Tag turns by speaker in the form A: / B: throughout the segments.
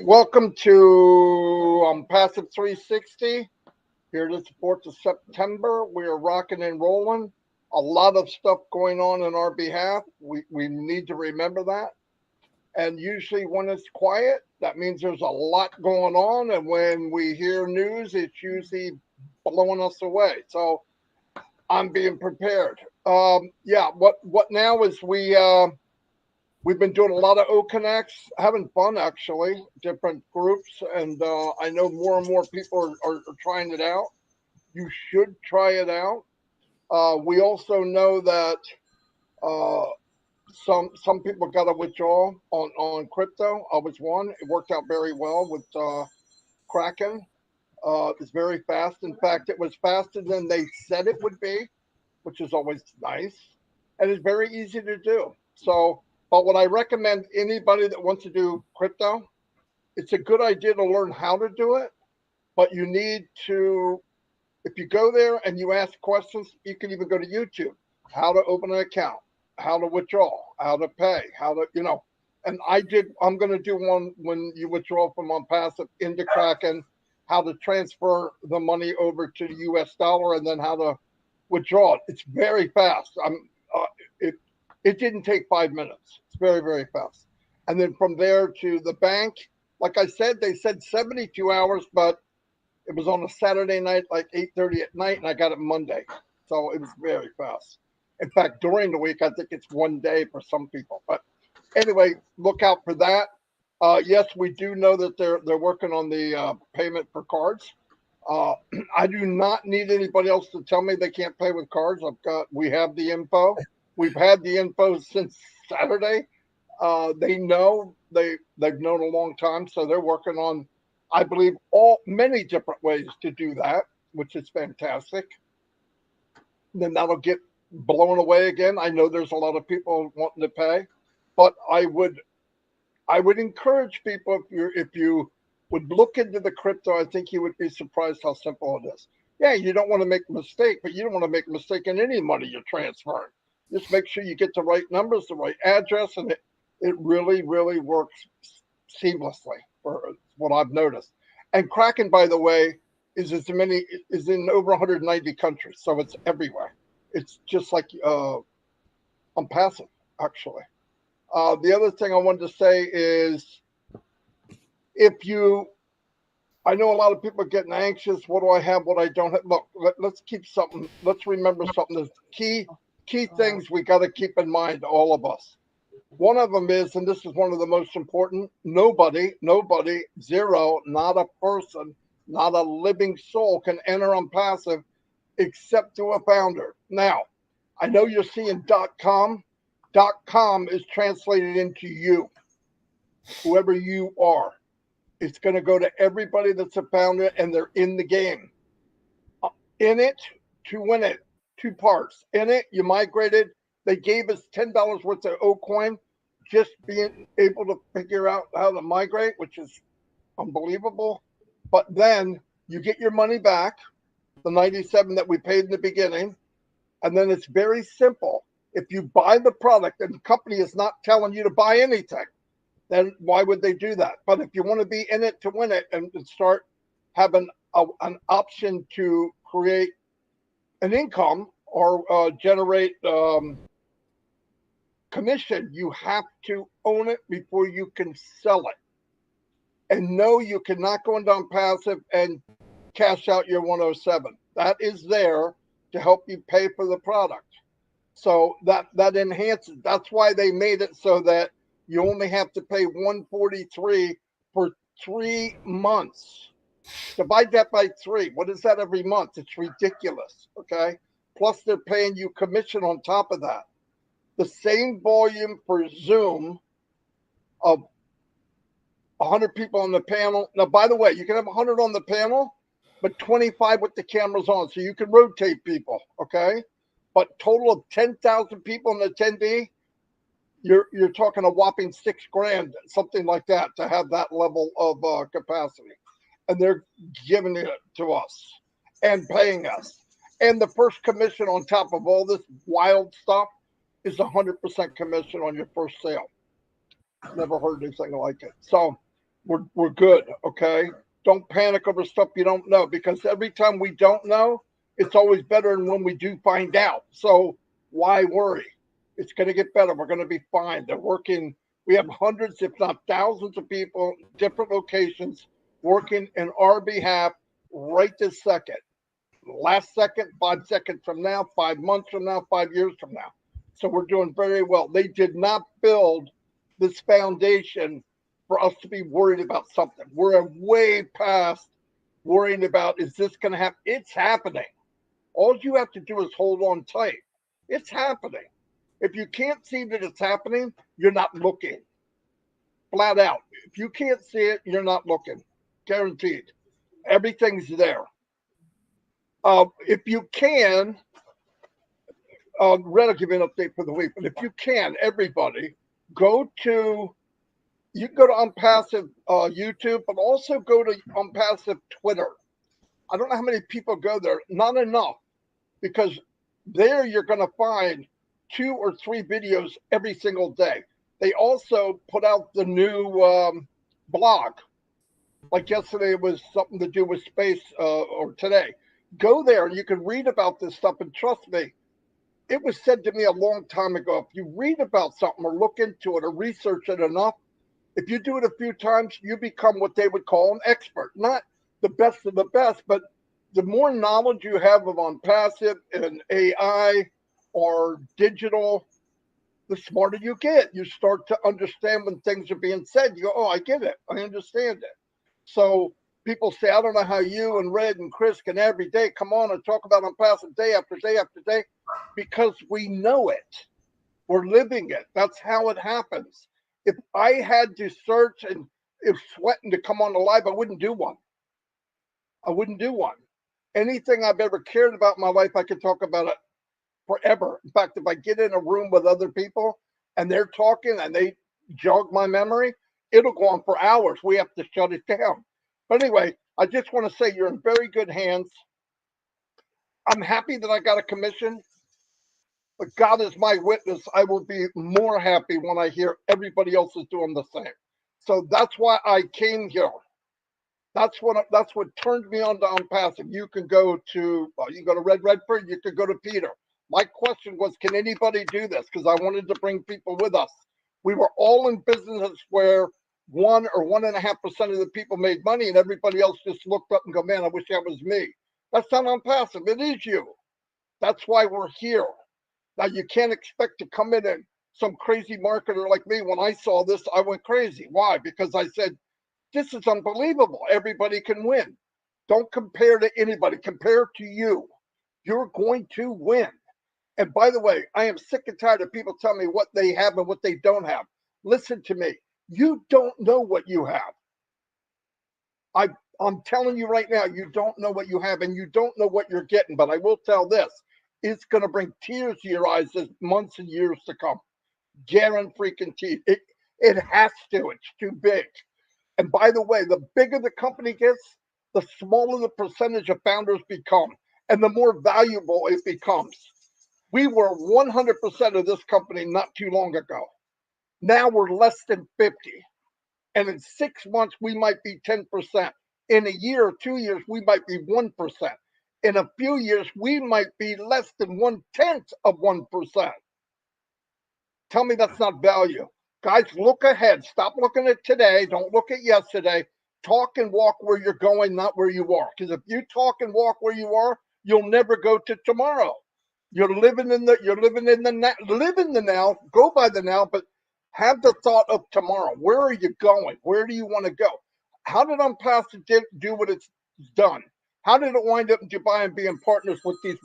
A: Welcome to Passive 360. Here to support the September. We are rocking and rolling. A lot of stuff going on our behalf. We need to remember that. And usually, when it's quiet, that means there's a lot going on. And when we hear news, it's usually blowing us away. So I'm being prepared. Yeah. What now is we've been doing a lot of O Connects, having fun actually, different groups, and I know more and more people are trying it out. You should try it out. We also know that uh, some people got to withdraw on crypto. I was one. It worked out very well with Kraken. It's very fast. In fact, it was faster than they said it would be, which is always nice, and it's very easy to do. So, but what I recommend anybody that wants to do crypto, it's a good idea to learn how to do it, but you need to, if you go there and you ask questions, you can even go to YouTube, how to open an account, how to withdraw, how to pay, how to, and I'm going to do one when you withdraw from on passive into Kraken, how to transfer the money over to the US dollar and then how to withdraw it. It's very fast. It, it didn't take 5 minutes. It's very, very fast. And then from there to the bank, like I said, they said 72 hours, but it was on a Saturday night, like 8:30 at night, and I got it Monday. So it was very fast. In fact, during the week, I think it's one day for some people. But anyway, look out for that. Yes, we do know that they're working on the payment for cards. Uh, I do not need anybody else to tell me they can't pay with cards. We have the info. We've had the info since Saturday. They know they've known a long time, so they're working on, I believe, all many different ways to do that, which is fantastic. Then that'll get blown away again. I know there's a lot of people wanting to pay, but I would encourage people if you would look into the crypto. I think you would be surprised how simple it is. Yeah, you don't want to make a mistake, but you don't want to make a mistake in any money you're transferring. Just make sure you get the right numbers, the right address, and it really, really works seamlessly for what I've noticed. And Kraken, by the way, is in over 190 countries, so it's everywhere. It's just like I'm passive, actually. The other thing I wanted to say is if you, I know a lot of people are getting anxious. What do I have? What I don't have? Look, let's keep something. Let's remember something. There's key things we got to keep in mind, all of us. One of them is, and this is one of the most important: nobody, zero, not a person, not a living soul can enter on passive except through a founder. Now, I know you're seeing .com. .com is translated into you, whoever you are. It's going to go to everybody that's a founder and they're in the game. In it to win it. Two parts. In it, you migrated. They gave us $10 worth of O coin, just being able to figure out how to migrate, which is unbelievable. But then you get your money back, the 97 that we paid in the beginning, and then it's very simple. If you buy the product and the company is not telling you to buy anything, then why would they do that? But if you want to be in it to win it and start having an option to create an income or generate commission, you have to own it before you can sell it. And no, you cannot go into passive and cash out your 107. That is there to help you pay for the product. So that enhances. That's why they made it so that you only have to pay 143 for 3 months. Divide that by three. What is that every month? It's ridiculous. Okay. Plus, they're paying you commission on top of that. The same volume for Zoom of 100 people on the panel. Now, by the way, you can have 100 on the panel, but 25 with the cameras on, so you can rotate people. Okay. But total of 10,000 people in the attendee, you're talking a whopping $6,000, something like that, to have that level of capacity, and they're giving it to us and paying us. And the first commission on top of all this wild stuff is 100% commission on your first sale. Never heard anything like it. So we're good. Okay, don't panic over stuff you don't know, because every time we don't know, it's always better than when we do find out. So why worry? It's going to get better. We're going to be fine. They're working. We have hundreds, if not thousands, of people, different locations, working in our behalf right this second. Last second, 5 seconds from now, 5 months from now, 5 years from now. So we're doing very well. They did not build this foundation for us to be worried about something. We're way past worrying about, is this going to happen? It's happening. All you have to do is hold on tight. It's happening. If you can't see that it's happening, you're not looking. Flat out. If you can't see it, you're not looking. Guaranteed. Everything's there. If you can, Red will give you an update for the week, but if you can, everybody, go to, you can go to Unpassive YouTube, but also go to Unpassive Twitter. I don't know how many people go there. Not enough, because there you're going to find 2 or 3 videos every single day. They also put out the new blog. Like yesterday, it was something to do with space, or today. Go there and you can read about this stuff. And trust me, it was said to me a long time ago, if you read about something or look into it or research it enough, if you do it a few times, you become what they would call an expert. Not the best of the best, but the more knowledge you have of on passive and AI or digital, the smarter you get. You start to understand when things are being said. You go, oh, I get it. I understand it. So people say, I don't know how you and Red and Chris can every day come on and talk about on passive day after day after day, because we know it. We're living it. That's how it happens. If I had to search and if sweating to come on the live, I wouldn't do one. I wouldn't do one. Anything I've ever cared about in my life, I could talk about it forever. In fact, if I get in a room with other people and they're talking and they jog my memory, it'll go on for hours. We have to shut it down. But anyway, I just want to say you're in very good hands. I'm happy that I got a commission. But God is my witness, I will be more happy when I hear everybody else is doing the same. So that's why I came here. That's what turned me on to Unpassive. You can go to Red Redford. You could go to Peter. My question was, can anybody do this? Because I wanted to bring people with us. We were all in businesses where 1 or 1.5% of the people made money, and everybody else just looked up and go, "Man, I wish that was me." That's not Unpassive. It is you. That's why we're here. Now, you can't expect to come in and some crazy marketer like me. When I saw this, I went crazy. Why? Because I said, this is unbelievable. Everybody can win. Don't compare to anybody. Compare to you. You're going to win. And by the way, I am sick and tired of people telling me what they have and what they don't have. Listen to me. You don't know what you have. I'm telling you right now, you don't know what you have and you don't know what you're getting. But I will tell this, it's going to bring tears to your eyes as months and years to come. Guaranteed. It has to. It's too big. And by the way, the bigger the company gets, the smaller the percentage of founders become and the more valuable it becomes. We were 100% of this company not too long ago. Now we're less than 50. And in 6 months, we might be 10%. In a year or 2 years, we might be 1%. In a few years, we might be less than 1/10 of 1%. Tell me that's not value. Guys, look ahead. Stop looking at today. Don't look at yesterday. Talk and walk where you're going, not where you are. Because if you talk and walk where you are, you'll never go to tomorrow. You're living in the now. Go by the now, but have the thought of tomorrow. Where are you going? Where do you want to go? How did Unpassive do what it's done? How did it wind up in Dubai and being partners with these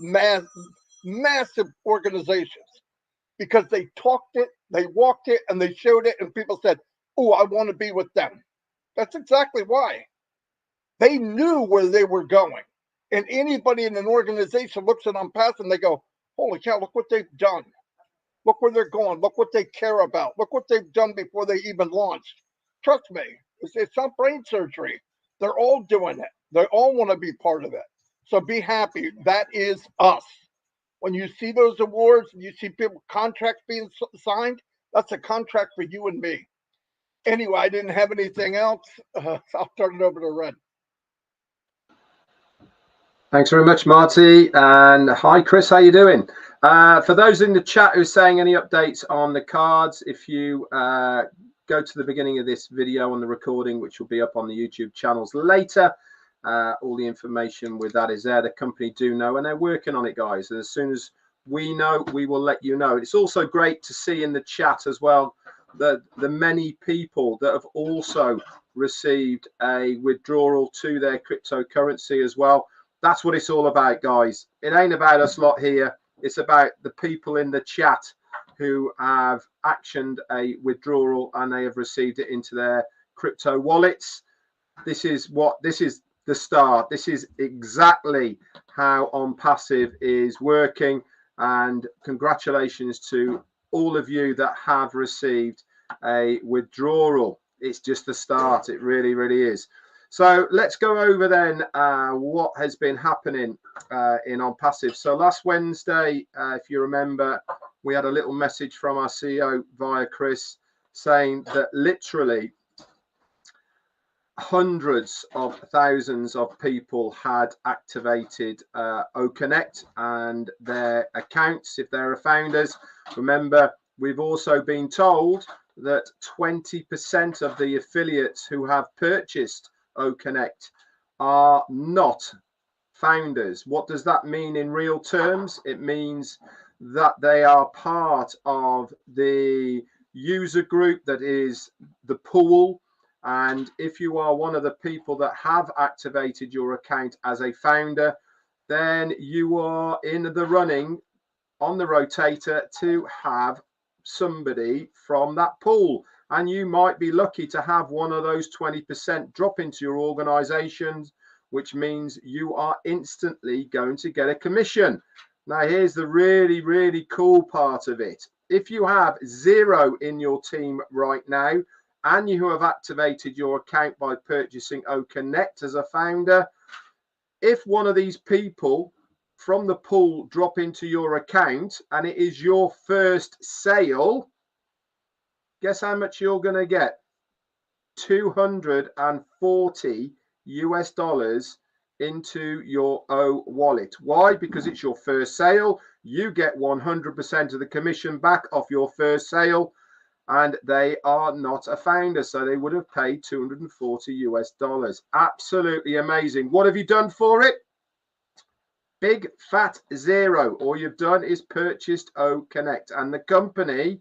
A: massive organizations? Because they talked it, they walked it, and they showed it, and people said, "Oh, I want to be with them." That's exactly why. They knew where they were going. And anybody in an organization looks at Unpassive and they go, "Holy cow, look what they've done. Look where they're going. Look what they care about. Look what they've done before they even launched." Trust me, it's not brain surgery. They're all doing it. They all want to be part of it. So be happy. That is us. When you see those awards and you see people contracts being signed, that's a contract for you and me. Anyway, I didn't have anything else. I'll turn it over to Red.
B: Thanks very much, Marty. And hi, Chris. How you doing? For those in the chat who's saying any updates on the cards, if you go to the beginning of this video on the recording, which will be up on the YouTube channels later, all the information with that is there. The company do know, and they're working on it, guys. And as soon as we know, we will let you know. It's also great to see in the chat as well the many people that have also received a withdrawal to their cryptocurrency as well. That's what it's all about, guys. It ain't about us lot here. It's about the people in the chat who have actioned a withdrawal and they have received it into their crypto wallets. This is the start. This is exactly how OnPassive is working. And congratulations to all of you that have received a withdrawal. It's just the start. It really, really is. So let's go over then what has been happening in OnPassive. So last Wednesday, if you remember, we had a little message from our CEO via Chris saying that literally hundreds of thousands of people had activated OConnect and their accounts if they're founders. Remember, we've also been told that 20% of the affiliates who have purchased OConnect are not founders. What does that mean in real terms? It means that they are part of the user group that is the pool. And if you are one of the people that have activated your account as a founder, then you are in the running on the rotator to have somebody from that pool. And you might be lucky to have one of those 20% drop into your organization, which means you are instantly going to get a commission. Now, here's the really, really cool part of it. If you have 0 in your team right now, and you have activated your account by purchasing OConnect as a founder, if one of these people from the pool drop into your account and it is your first sale, guess how much you're going to get? $240 US into your O wallet. Why? Because it's your first sale. You get 100% of the commission back off your first sale. And they are not a founder, so they would have paid $240 US. Absolutely amazing. What have you done for it? Big fat 0. All you've done is purchased OConnect, and the company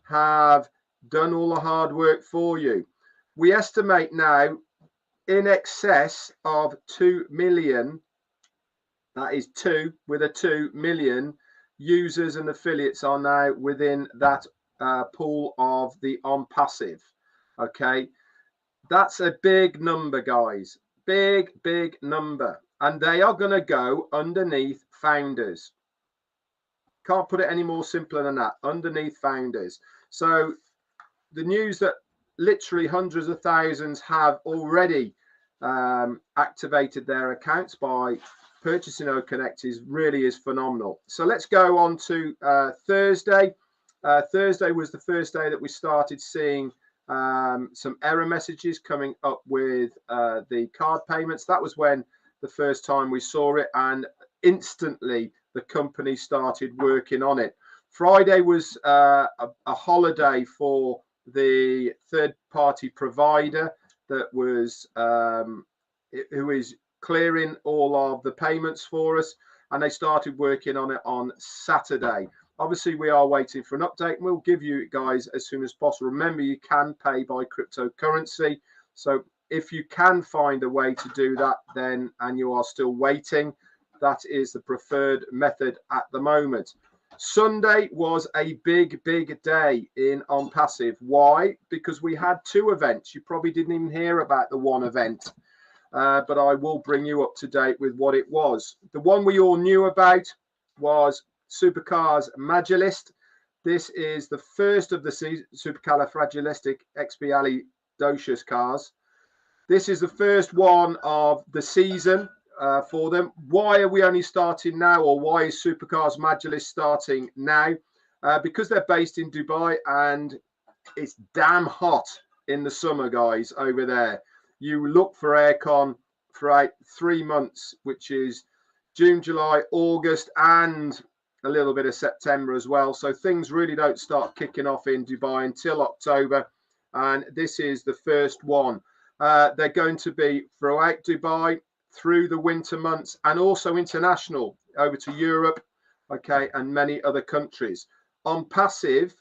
B: have done all the hard work for you. We estimate now in excess of 2 million, that is 2 with a 2 million users and affiliates are now within that pool of the OnPassive. Okay, that's a big number, guys. Big number. And they are going to go underneath founders. Can't put it any more simpler than that. Underneath founders. So the news that literally hundreds of thousands have already activated their accounts by purchasing OConnect really is phenomenal. So let's go on to Thursday. Thursday was the first day that we started seeing some error messages coming up with the card payments. That was when the first time we saw it, and instantly the company started working on it. Friday was a holiday for the third-party provider that was who is clearing all of the payments for us, and they started working on it on Saturday. Obviously, we are waiting for an update, and we'll give you guys as soon as possible. Remember, you can pay by cryptocurrency. So if you can find a way to do that, then, and you are still waiting, that is the preferred method at the moment. Sunday was a big day in OnPassive. Why? Because we had 2 events. You probably didn't even hear about the one event, but I will bring you up to date with what it was. The one we all knew about was Supercars Magilist. This is the first of the supercalifragilisticexpialidocious cars. This is the first one of the season for them. Why are we only starting now, or why is Supercars Magilist starting now? Because they're based in Dubai and it's damn hot in the summer, guys, over there. You look for aircon for 3 months, which is June, July, August, and a little bit of September as well. So things really don't start kicking off in Dubai until October. And this is the first one. They're going to be throughout Dubai, through the winter months, and also international over to Europe, okay, and many other countries. On Passive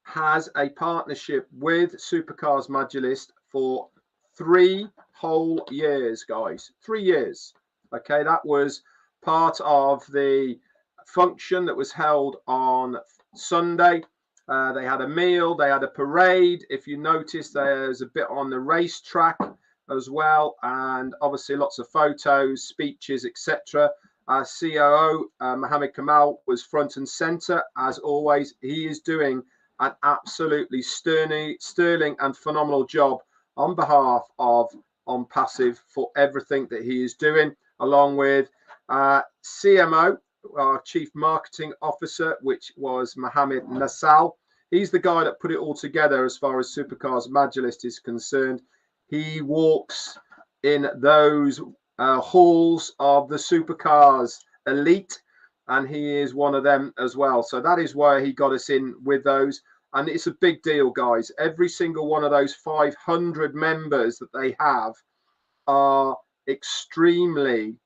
B: has a partnership with Supercars Majlis for 3 whole years, guys. 3 years. Okay, that was part of the function that was held on Sunday. They had a meal, they had a parade. If you notice, there's a bit on the racetrack as well, and obviously lots of photos, speeches, etc. COO Mohammed Kamal was front and center as always. He is doing an absolutely sterling and phenomenal job on behalf of On Passive for everything that he is doing, along with CMO, our Chief Marketing Officer, which was Mohammed Nassal. He's the guy that put it all together as far as Supercars Majlis is concerned. He walks in those halls of the Supercars elite, and he is one of them as well. So that is why he got us in with those. And it's a big deal, guys. Every single one of those 500 members that they have are extremely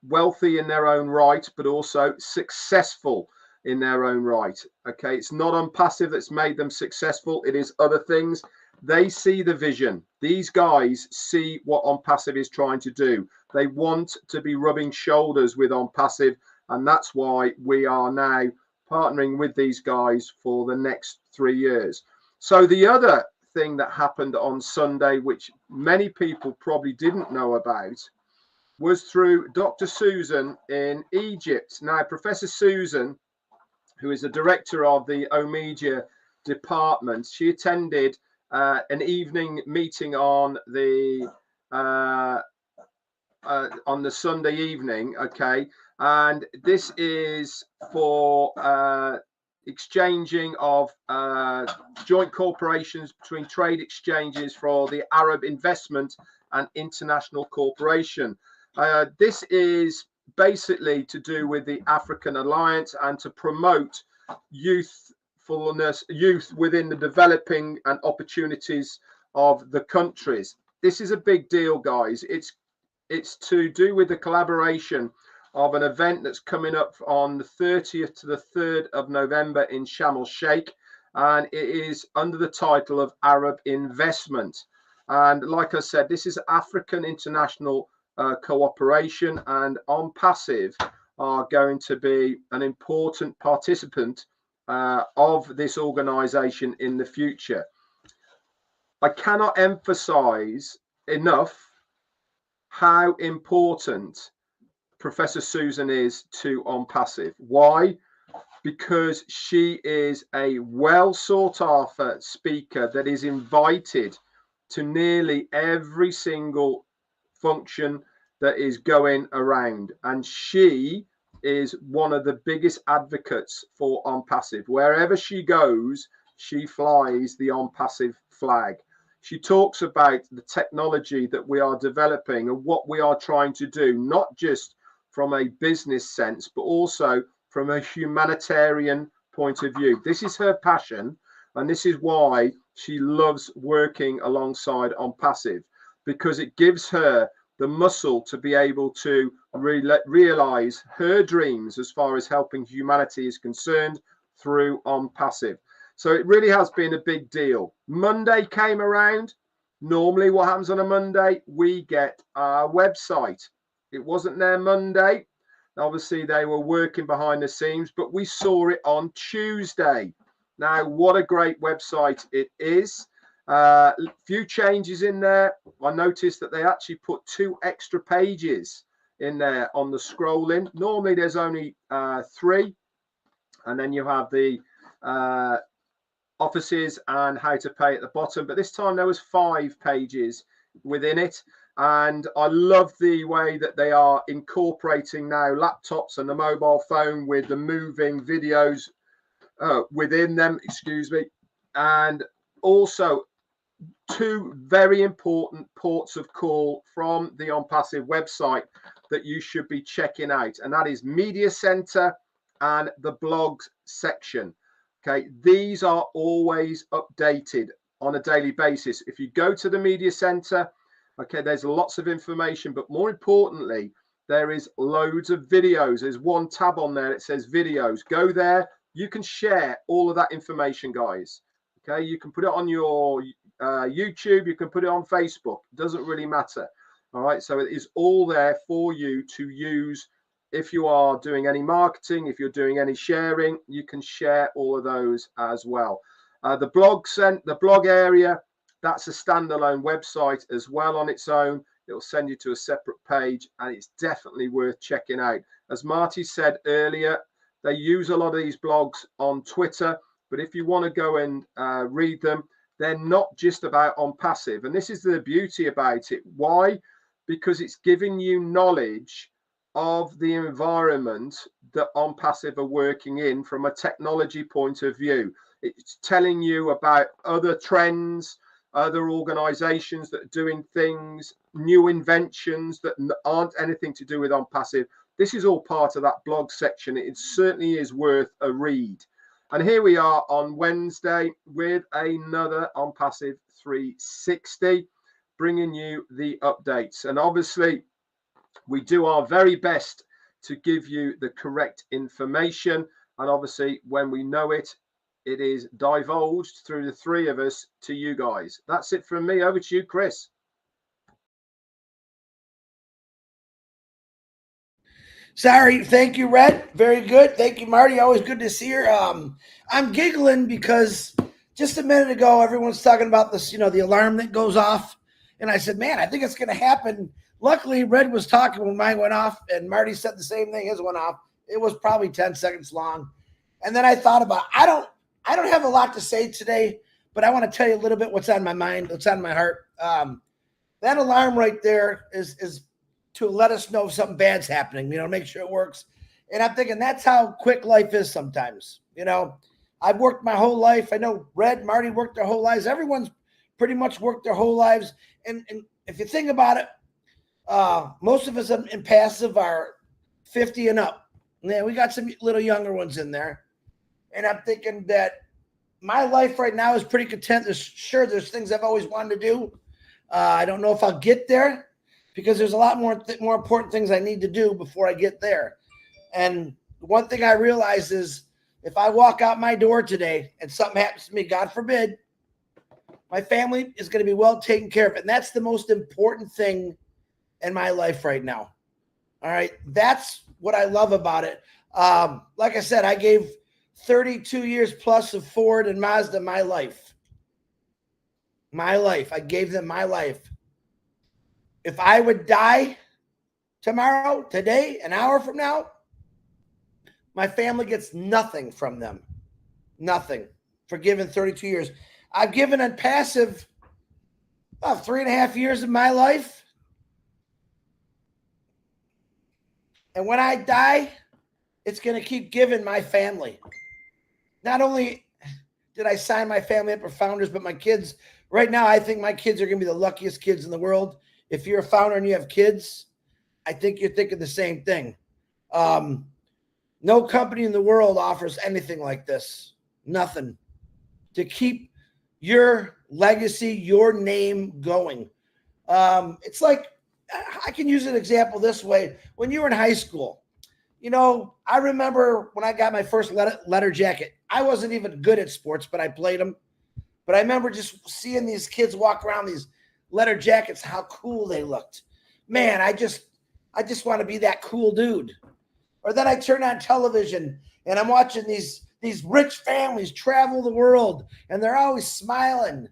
B: wealthy in their own right, but also successful in their own right. Okay, it's not On Passive that's made them successful. It is other things. They see the vision. These guys see what On Passive is trying to do. They want to be rubbing shoulders with On Passive, and that's why we are now partnering with these guys for the next 3 years. So the other thing that happened on Sunday, which many people probably didn't know about, was through Dr. Susan in Egypt. Now, Professor Susan, who is the director of the Omedia department, she attended an evening meeting on the Sunday evening, okay, and this is for exchanging of joint corporations between trade exchanges for the Arab Investment and International Corporation. This is basically to do with the African Alliance and to promote youth within the developing and opportunities of the countries. This is a big deal, guys. It's to do with the collaboration of an event that's coming up on the 30th to the 3rd of November in Sharm el-Sheikh, and it is under the title of Arab Investment. And like I said, this is African international cooperation, and On Passive are going to be an important participant of this organization in the future. I cannot emphasize enough how important Professor Susan is to On Passive. Why? Because she is a well sought after speaker that is invited to nearly every single function that is going around, and she is one of the biggest advocates for On Passive. Wherever she goes, she flies the On Passive flag. She talks about the technology that we are developing and what we are trying to do, not just from a business sense, but also from a humanitarian point of view. This is her passion, and this is why she loves working alongside On Passive, because it gives her the muscle to be able to realize her dreams as far as helping humanity is concerned through On Passive. So it really has been a big deal. Monday came around. Normally what happens on a Monday, we get our website. It wasn't there Monday. Obviously, they were working behind the scenes, but we saw it on Tuesday. Now, what a great website it is. Few changes in there. I noticed that they actually put 2 extra pages in there on the scrolling. Normally, there's only 3. And then you have the offices and how to pay at the bottom. But this time there was 5 pages within it. And I love the way that they are incorporating now laptops and the mobile phone with the moving videos within them, excuse me. And Also, two very important ports of call from the On Passive website that you should be checking out, and that is Media Center and the blogs section. Okay, these are always updated on a daily basis. If you go to the Media Center, okay, there's lots of information, but more importantly, there is loads of videos. There's one tab on there that says videos. Go there. You can share all of that information, guys. Okay, you can put it on your YouTube. You can put it on Facebook. It doesn't really matter. All right, so it is all there for you to use. If you are doing any marketing, if you're doing any sharing, you can share all of those as well. The blog area, that's a standalone website as well on its own. It'll send you to a separate page, and it's definitely worth checking out. As Marty said earlier, they use a lot of these blogs on Twitter, but if you want to go and read them, they're not just about On Passive. And this is the beauty about it. Why? Because it's giving you knowledge of the environment that On Passive are working in from a technology point of view. It's telling you about other trends, other organizations that are doing things, new inventions that aren't anything to do with On Passive. This is all part of that blog section. It certainly is worth a read. And here we are on Wednesday with another On Passive 360, bringing you the updates. And obviously, we do our very best to give you the correct information. And obviously, when we know it, it is divulged through the three of us to you guys. That's it from me. Over to you, Chris.
C: Sorry. Thank you, Red. Very good. Thank you, Marty. Always good to see you. I'm giggling because just a minute ago, everyone's talking about this, the alarm that goes off. And I said, man, I think it's going to happen. Luckily, Red was talking when mine went off, and Marty said the same thing. His went off. It was probably 10 seconds long. And then I thought about, I don't have a lot to say today, but I want to tell you a little bit what's on my mind, what's on my heart. That alarm right there is to let us know if something bad's happening, make sure it works. And I'm thinking that's how quick life is sometimes. I've worked my whole life. I know Red, Marty worked their whole lives. Everyone's pretty much worked their whole lives. And if you think about it, most of us in passive are 50 and up. Yeah, we got some little younger ones in there. And I'm thinking that my life right now is pretty content. There's things I've always wanted to do. I don't know if I'll get there because there's a lot more important things I need to do before I get there. And one thing I realize is if I walk out my door today and something happens to me, God forbid, my family is going to be well taken care of. And that's the most important thing in my life right now. All right. That's what I love about it. Like I said, I gave 32 years plus of Ford and Mazda my life. I gave them my life. If I would die tomorrow, today, an hour from now, my family gets nothing from them. Nothing for giving 32 years. I've given on passive about 3.5 years of my life. And when I die, it's going to keep giving my family. Not only did I sign my family up for founders, but my kids, right now, I think my kids are going to be the luckiest kids in the world. If you're a founder and you have kids, I think you're thinking the same thing. No company in the world offers anything like this. Nothing. To keep your legacy, your name going. It's like, I can use an example this way. When you were in high school, I remember when I got my first letter jacket. I wasn't even good at sports, but I played them. But I remember just seeing these kids walk around these letter jackets, how cool they looked. Man, I just want to be that cool dude. Or then I turn on television and I'm watching these rich families travel the world, and they're always smiling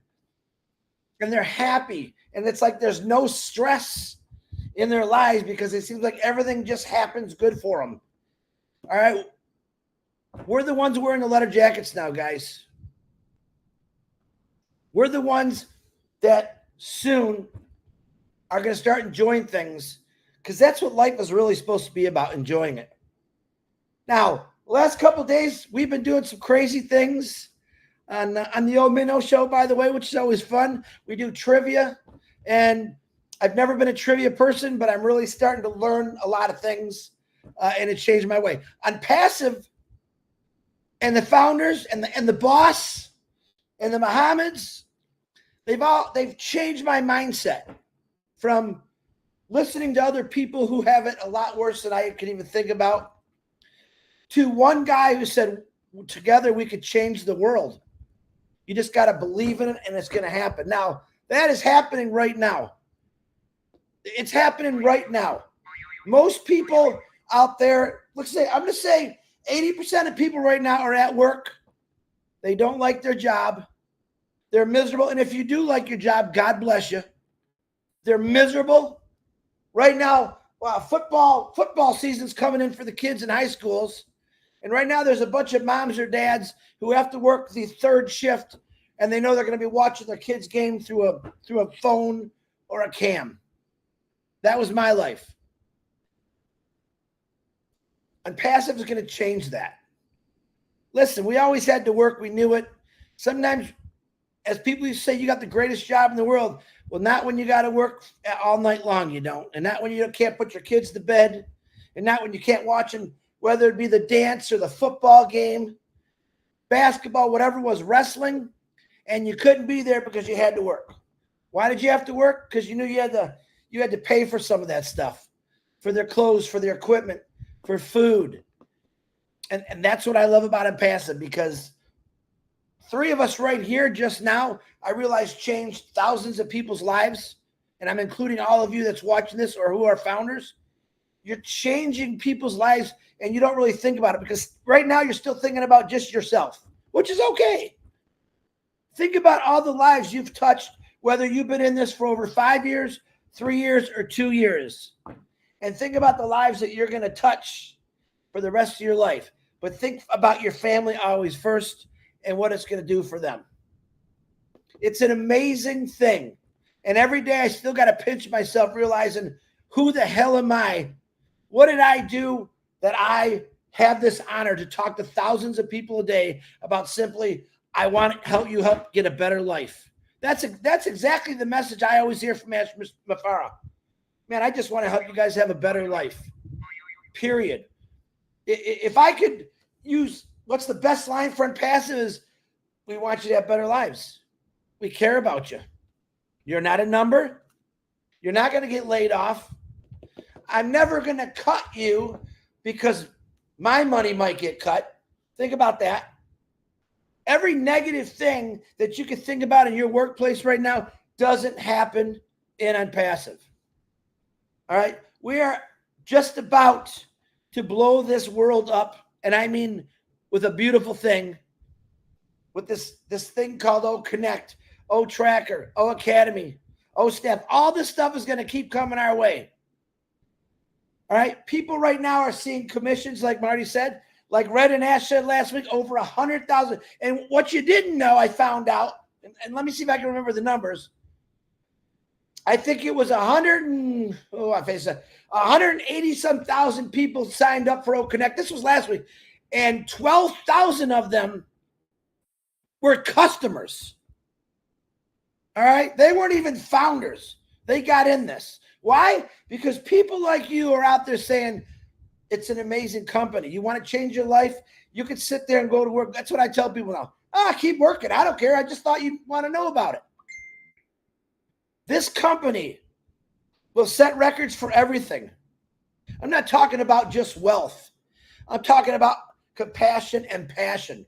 C: and they're happy. And it's like there's no stress in their lives because it seems like everything just happens good for them. All right. We're the ones wearing the letter jackets now, guys. We're the ones that soon are going to start enjoying things because that's what life is really supposed to be about, enjoying it. Now, the last couple of days, we've been doing some crazy things. on the old Minnow show, by the way, which is always fun. We do trivia, and I've never been a trivia person, but I'm really starting to learn a lot of things, and it changed my way. On Passive, and the founders and the boss and the Mohammeds, they've changed my mindset from listening to other people who have it a lot worse than I could even think about, to one guy who said, together we could change the world. You just got to believe in it, and it's going to happen. Now, that is happening right now. It's happening right now. Most people out there, I'm going to say 80% of people right now are at work. They don't like their job. They're miserable. And if you do like your job, God bless you. They're miserable. Right now, football season's coming in for the kids in high schools. And right now there's a bunch of moms or dads who have to work the third shift, and they know they're going to be watching their kids' game through a phone or a cam. That was my life. And Passive is going to change that. Listen, we always had to work. We knew it. Sometimes, as people used to say, you got the greatest job in the world. Well, not when you got to work all night long, you don't. And not when you can't put your kids to bed. And not when you can't watch them, whether it be the dance or the football game, basketball, whatever it was, wrestling, and you couldn't be there because you had to work. Why did you have to work? Because you knew you had to pay for some of that stuff, for their clothes, for their equipment, for food. And that's what I love about Impassive, because three of us right here just now, I realize, changed thousands of people's lives. And I'm including all of you that's watching this or who are founders. You're changing people's lives, and you don't really think about it, because right now you're still thinking about just yourself, which is okay. Think about all the lives you've touched, whether you've been in this for over 5 years, 3 years, or 2 years. And think about the lives that you're going to touch for the rest of your life. But think about your family always first and what it's going to do for them. It's an amazing thing. And every day I still got to pinch myself, realizing, who the hell am I? What did I do that I have this honor to talk to thousands of people a day about simply, I want to help get a better life. That's exactly the message I always hear from Ash Mafara. Man, I just want to help you guys have a better life. Period. If I could use, what's the best line for Impassive is, we want you to have better lives. We care about you. You're not a number. You're not going to get laid off. I'm never going to cut you because my money might get cut. Think about that. Every negative thing that you can think about in your workplace right now doesn't happen in Impassive. All right? We are just about to blow this world up, and I mean with a beautiful thing, with this thing called O Connect, O Tracker, O Academy, O Staff. All this stuff is going to keep coming our way. All right? People right now are seeing commissions, like Marty said, like Red and Ash said last week, over 100,000. And what you didn't know, I found out, and let me see if I can remember the numbers. I think it was 180-some thousand people signed up for O Connect. This was last week. And 12,000 of them were customers. All right? They weren't even founders. They got in this. Why? Because people like you are out there saying, it's an amazing company. You want to change your life? You can sit there and go to work. That's what I tell people now. Keep working. I don't care. I just thought you'd want to know about it. This company will set records for everything. I'm not talking about just wealth. I'm talking about compassion and passion.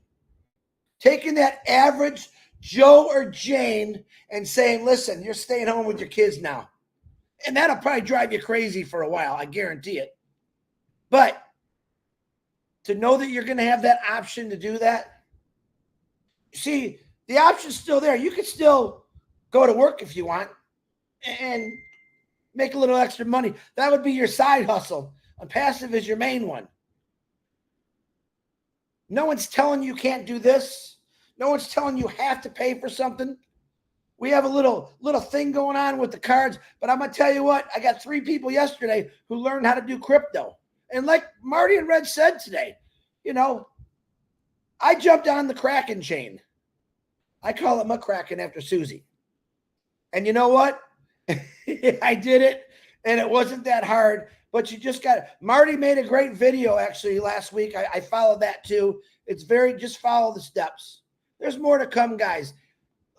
C: Taking that average Joe or Jane and saying, listen, you're staying home with your kids now. And that'll probably drive you crazy for a while. I guarantee it. But to know that you're going to have that option to do that, see, the option's still there. You can still go to work if you want and make a little extra money. That would be your side hustle. Impassive is your main one. No one's telling you can't do this. No one's telling you have to pay for something. We have a little thing going on with the cards, but I'm going to tell you what, I got 3 people yesterday who learned how to do crypto. And like Marty and Red said today, I jumped on the Kraken chain. I call it muckraking after Susie. And you know what? I did it, and it wasn't that hard, but you just got it. Marty made a great video actually last week. I followed that too. It's just follow the steps. There's more to come, guys.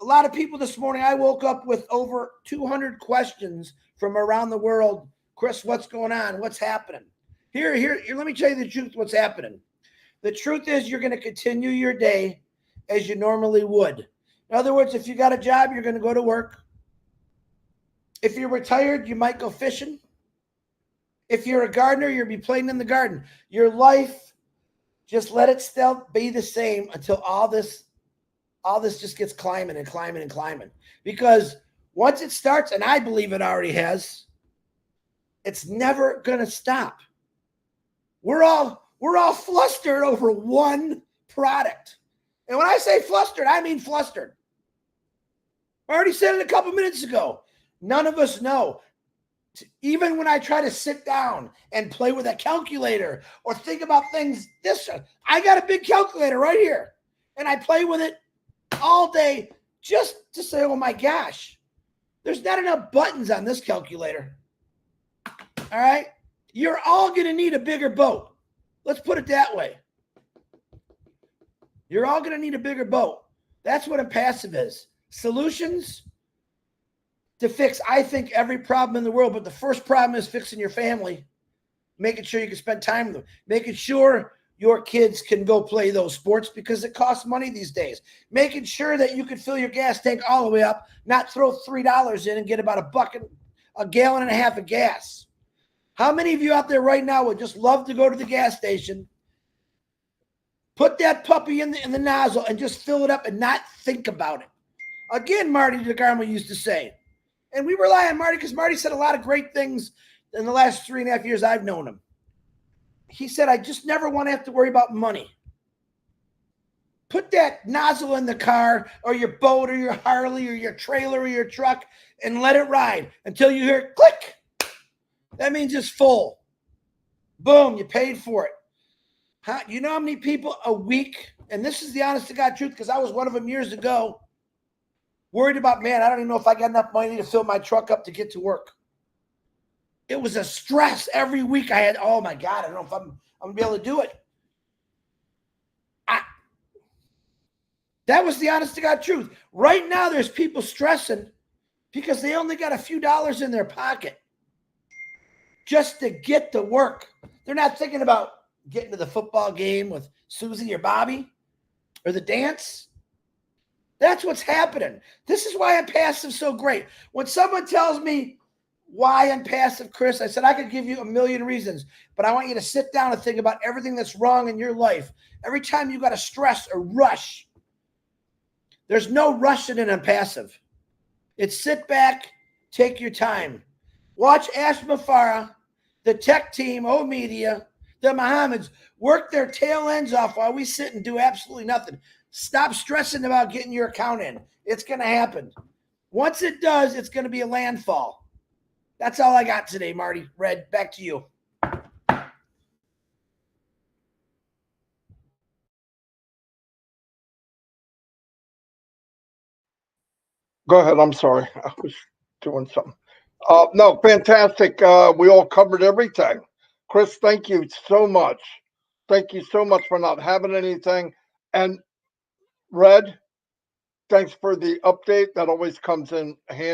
C: A lot of people this morning, I woke up with over 200 questions from around the world. Chris, what's going on? What's happening? Here, let me tell you the truth, what's happening. The truth is you're going to continue your day as you normally would. In other words, if you got a job, you're going to go to work. If you're retired, you might go fishing. If you're a gardener, you'll be playing in the garden. Your life, just let it still be the same until all this just gets climbing and climbing and climbing. Because once it starts, and I believe it already has, it's never going to stop. We're all flustered over one product. And when I say flustered, I mean flustered. I already said it a couple minutes ago. None of us know. Even when I try to sit down and play with a calculator or think about things, I got a big calculator right here. And I play with it all day just to say, oh my gosh, there's not enough buttons on this calculator. All right? You're all going to need a bigger boat. Let's put it that way. You're all going to need a bigger boat. That's what impassive is. Solutions to fix, I think, every problem in the world. But the first problem is fixing your family, making sure you can spend time with them, making sure your kids can go play those sports because it costs money these days, making sure that you can fill your gas tank all the way up, not throw $3 in and get about a gallon and a half of gas. How many of you out there right now would just love to go to the gas station, put that puppy in the nozzle and just fill it up and not think about it? Again, Marty DeGarmo used to say, and we rely on Marty because Marty said a lot of great things in the last 3.5 years I've known him. He said, I just never want to have to worry about money. Put that nozzle in the car or your boat or your Harley or your trailer or your truck and let it ride until you hear click. That means it's full. Boom, you paid for it. You know how many people a week, and this is the honest to God truth because I was one of them years ago, worried about, man, I don't even know if I got enough money to fill my truck up to get to work. It was a stress every week. I had, oh my God, I don't know if I'm going to be able to do it. That was the honest to God truth. Right now, there's people stressing because they only got a few dollars in their pocket just to get to work. They're not thinking about getting to the football game with Susie or Bobby or the dance. That's what's happening. This is why Impassive is so great. When someone tells me why Impassive, Chris, I said I could give you a million reasons, but I want you to sit down and think about everything that's wrong in your life. Every time you got to stress or rush, there's no rushing in Impassive. It's sit back, take your time. Watch Ash Mafara, the tech team, O-Media, the Mohammeds work their tail ends off while we sit and do absolutely nothing. Stop stressing about getting your account in. It's going to happen. Once it does, it's going to be a landfall. That's all I got today, Marty. Red, back to you.
A: Go ahead. I'm sorry. I was doing something. No, fantastic. We all covered everything. Chris, thank you so much. Thank you so much for not having anything. And Red, thanks for the update. That always comes in handy.